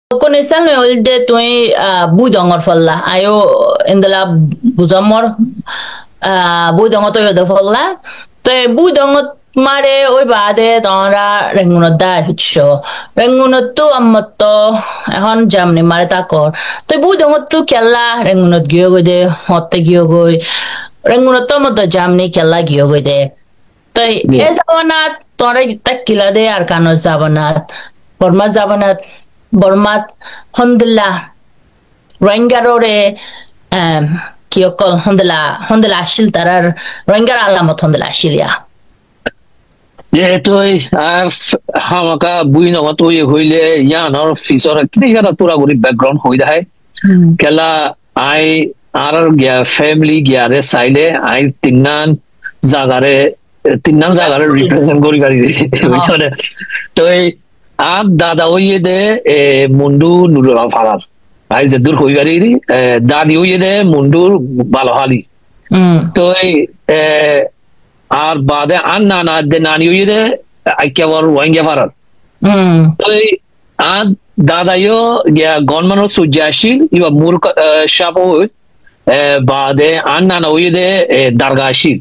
Konesan olde tuoi budongor folla ayo indela buzamor budongo to yodo folla to budongo mare oi bade tonra rengunot da hitsho rengunot tu ammoto এখন জামনি মারে তাকর তো budongo tu kella rengunot giyogode hotte giyogoi rengunot to motto জামনি kella giyogode তো এ জাবানাত তোরে তাকিলা দে আর কানো জাবানাত বর্মা জাবানাত বর্মাত হন্দলা রোহিঙ্গারোরে কিয়কল হন্দলা আসিল তারার রোহিঙ্গার আলামত হন্দলা আসিলিয়া তোই আর হামাকা বুই নগা তুই হইলে ইয়ানর ফিসর কিনে যারা তোরা গরি ব্যাকগ্রাউন্ড হই দেয় কেলা আই আর গিয়া ফ্যামিলি গিয়ারে সাইলে আই তিন্নান জাগারে রিপ্রেজেন্ট করি গাড়ি বুঝছনে তোই আর দাদা হইয়ে দে মুন্ডু নুরুল ফারার ভাই যে দূর হই গাড়ি দাদি হইয়ে দে মুন্ডুর বালহালি তোই আর বাদে আর নানা দে নানি হইয়ে দে আইকেবর রোহিঙ্গা ফারার তোই আর দাদাইও গিয়া গনমানো সুজাশিল ইবা মুর সাপ বাদে আর নানা হইয়ে দে দারগাশিল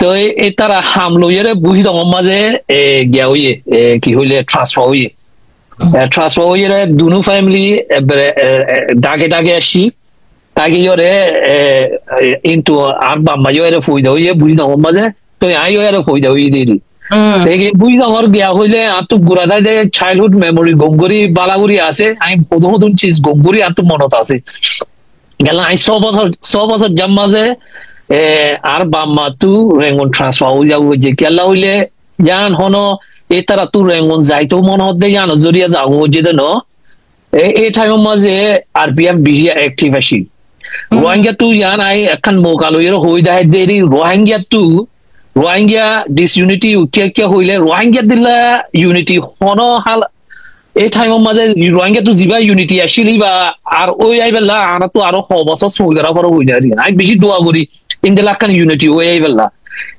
তো এই তারা হামলো ইয়ে বুহি দম মাঝে গিয়া হইয়ে কি হইলে ট্রান্সফার হইয়ে দুনু ফ্যামিলি ডাকে আসি তাকে ইয়ে ইন্টু আর বাম্মা ইয়ে ফুইদা হইয়ে বুহি দম মাঝে তো আই ইয়ে ফুইদা হইয়ে দিদি বুহি দমর গিয়া হইলে আর তো গুড়া দেয় যে চাইল্ডহুড মেমোরি গমগুড়ি বালাগুড়ি আছে আমি প্রথম চিজ গমগুড়ি আর তো মনত আছে গেল আমি 100 বছর যাম মাঝে আর বাম্মা তু রেঙ্গন ট্রান্সফার হয়ে যাবো যে কেলা হইলে জান হনো এ তারা তু রেঙ্গন যাইতো মনে হতে জানো জরিয়া যাবো যে দেন এই টাইমের মাঝে আরপিএফ বেশি অ্যাক্টিভ আসি রোহিঙ্গা তু জান আই এখন মোকালো এর হই দেয় দেরি রোহিঙ্গা ডিসইউনিটি কে হইলে রোহিঙ্গা দিলা ইউনিটি হনো হাল এই টাইমের মাঝে রোহিঙ্গা তু জিবা ইউনিটি আসিলি বা আর ওই আইবেলা আনা তো আরো 100 বছর সইগারা পর হই যায় আমি বেশি দোয়া করি ইন্ডিয়ান ইউনিটি ওই আইবেলা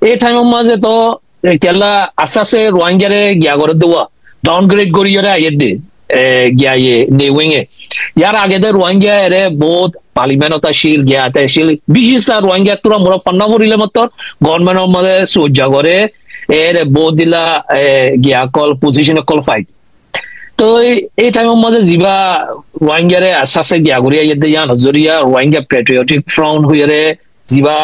এই টাইমের মাঝে তো কেলা আস্তে রোহিঙ্গারে গিয়া করে দেওয়া ডাউনগ্রেড করি আইয়ের দে গিয়া নে উইংয়ে ইয়ার আগে দে রোহিঙ্গা এরে বহুত পার্লিমেন্টত আসিল গিয়াতে আসিল বিশেষ রোহিঙ্গা তোরা মোরা ফান্না করিলে মত গভর্নমেন্টের মাঝে সজ্জা করে এর বহুত দিলা গিয়া কল পজিশনে কল ফাইট তো এই টাইমের মধ্যে যিবা রোহিঙ্গারে আস্তে গিয়া করি আইয়ের জান জরিয়া রোহিঙ্গা পেট্রিয়টিক ফ্রন্ট হইয়ারে যিবা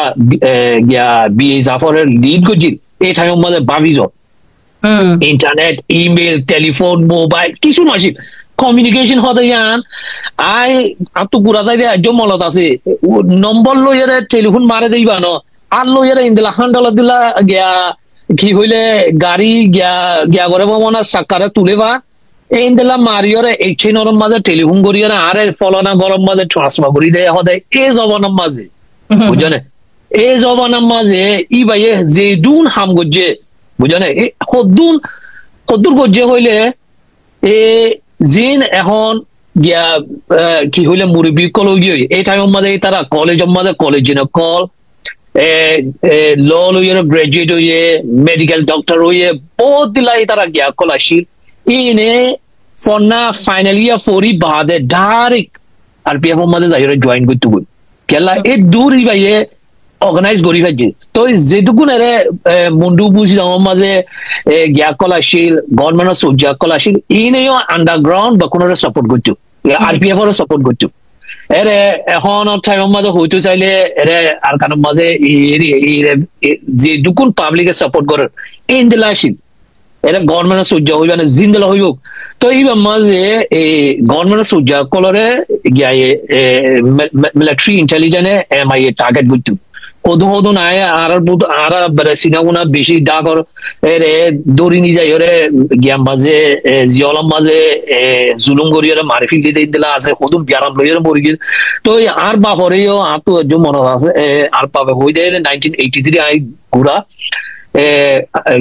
গিয়া বিএ জাফরের লিড করছিল এই টাইমের মধ্যে ভাবিজ ইন্টারনেট ইমেল টেলিফোন মোবাইল কিছু নাছিল কমিউনিকেশন হতে যান আই তো পুরা তাই জমলত আছে নম্বর লইয়ারে টেলিফোন মারে দিবা ন আর লইয়ারে ইন্দিলা $100 দিলা গিয়া কি হইলে গাড়ি গিয়া করে মনে সাকারে তুলে বা এই ইন্দিলা মারিয়রে এইখানের মাঝে টেলিফোন করিয়ারে আরে ফলনা গরম মাঝে ট্রান্সফার করি দেয় হতে এই জবানের মাঝে বুঝনে এই জবানের মাঝে ই ভাইয়ে যে দুন হাম গজ্জে বুঝনে কদ্দুর গজ্জে হইলে এ জিন এখন গিয়া কি হইলে মুরব্বী কল গিয়ে এই টাইমের মাঝে তারা কলেজের মাঝে কলেজ কল ল লইয়ে গ্রাজুয়েট হইয়ে মেডিকেল ডক্টর হইয়ে বহুত দিলাই তারা গিয়া কল আসিল ইনে ফন্না ফাইনাল ইয়ার ফোরি বাদে ডাইরেক্ট আরপিএফ মাঝে যাই জয়েন করতে বল কেলা এই দূর ভাইয়ে অর্গানাইজ করি ফেলছে তো যেটুকুন এরে মুন্ডু বুঝি আমার মাঝে গিয়া কল আসিল গভর্নমেন্টের সজ্জা কল আসিল ইনেও আন্ডারগ্রাউন্ড বা কোনো সাপোর্ট করতো আরপিএফ এর সাপোর্ট করতো এরে এখন টাইমের মাঝে হইতে চাইলে এরে আর কারোর মাঝে যেটুকুন পাবলিকে সাপোর্ট করে এই দিলা আসিল এরা গভর্নমেন্টের সজ্জা হইবা না জিন্দেলা হইব তো এইবার মাঝে এই গভর্নমেন্টের সজ্জা কলরে গিয়া মিলিটারি ইন্টেলিজেন্সে এমআইএ টার্গেট করতো কদু নাই আর সিনাগুনা বেশি ডাকর এরে দৌড়ি নি যাই ওরে গিয়া মাঝে জিয়লাম মাঝে জুলুম করিয়ারে মারি ফিল দিলা আছে কদুন বিয়ারাম লইয়ারে মরি গেল তো আর বাপরেও আর তো মনে আছে আর পাবে হই দেয় 1983 আই ঘুরা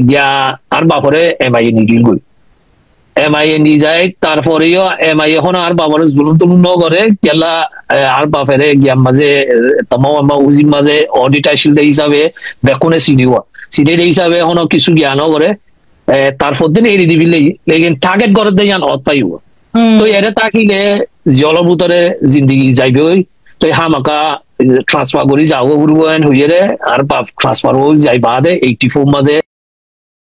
গিয়া আর বাপরে এমআইএ নিগিল গই এমআইএ নি যায় তারপরেও এমআইএ এখন আর বাপরে জুলুম টুলুম ন করে গেলা আর বাপেরে গিয়া মাঝে তামাম উজির মাঝে অডিট আসিল হিসাবে বেকনে সিনিয়র হিসাবে এখন কিছু জ্ঞানও করে তারপর দিন এড়ি দিবি লেকিন টার্গেট করে দেয় অত পাইব তো এর তাকিলে জলভূতরে জিন্দগি যাইবে তো হামাকা ট্রান্সফার করি যাও উড়বেন হইয়ে আর ট্রান্সফার যাই বাদে 84 মাদে